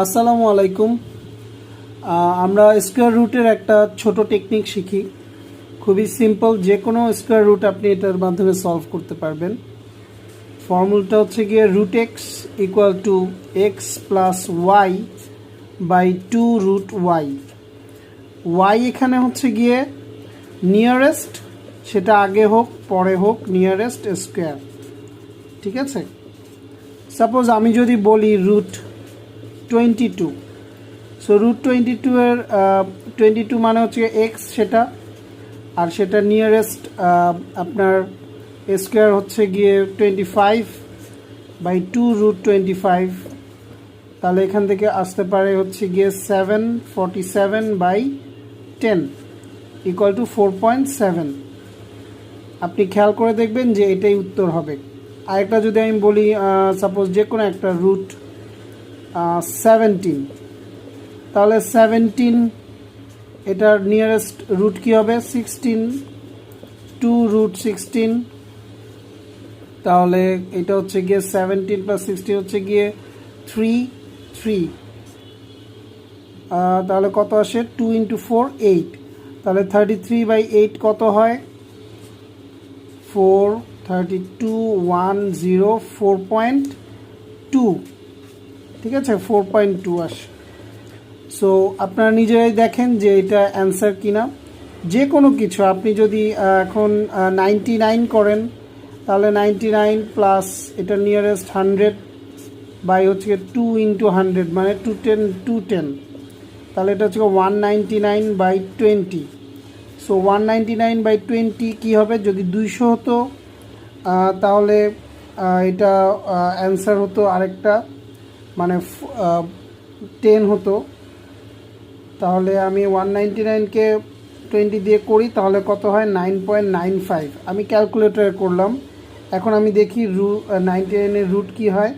আসসালামু আলাইকুম। আমরা স্কোয়ার রুটের একটা ছোট টেকনিক শিখি। খুবই সিম্পল, যে কোনো স্কোয়ার রুট আপনি এটার মাধ্যমে সলভ করতে পারবেন। ফর্মুলাটা হচ্ছে গিয়ে root x equal to x plus y by 2 root y. Y এখানে হচ্ছে গিয়ে নিয়ারেস্ট, সেটা আগে হোক পরে হোক, নিয়ারেস্ট স্কোয়ার। ঠিক আছে, সাপোজ আমি যদি বলি রুট 22, সো রুট 22 এর 22 মানে হচ্ছে এক্স, সেটা আর সেটা নিয়ারেস্ট আপনার স্কোয়ার হচ্ছে গিয়ে 25 বাই 2 রুট 25। তাহলে এখান থেকে আসতে পারে হচ্ছে গিয়ে 747 বাই 10 ইকুয়াল টু 4.7। আপনি খেয়াল করে দেখবেন যে এটাই উত্তর হবে। আরেকটা যদি আমি বলি, সাপোজ যে কোনো একটা রুট 17, তাহলে 17 এটার নিয়ারেস্ট রুট কি হবে 16, 2 রুট 16। তাহলে এটা হচ্ছে গিয়ে 17 প্লাস 16 হচ্ছে গিয়ে 3। তাহলে কত আসে, 2 ইন্টু 4 8। তাহলে 33 বাই 8 কত হয়, 4 32 10 4.2। ঠিক আছে, 4.2 আসে। সো আপনারা নিজেরাই দেখেন যে এটা অ্যান্সার কিনা। যে কোনো কিছু আপনি যদি এখন 99 করেন, তাহলে 99 প্লাস এটা নিয়ারেস্ট 100 বাই হচ্ছে 2 ইন্টু 100 মানে 210। তাহলে এটা হচ্ছে 199 বাই 20। সো 199 বাই 20 কী হবে, যদি 200 হতো তাহলে এটা অ্যান্সার হতো আরেকটা, মানে 10 হতো। তাহলে আমি 199কে 20 দিয়ে করি, তাহলে কত হয় 9.95। আমি ক্যালকুলেটরে করলাম। এখন আমি দেখি 99 এর রুট কী হয়।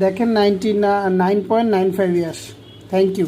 দেখেন 9.95 আসে। Thank you.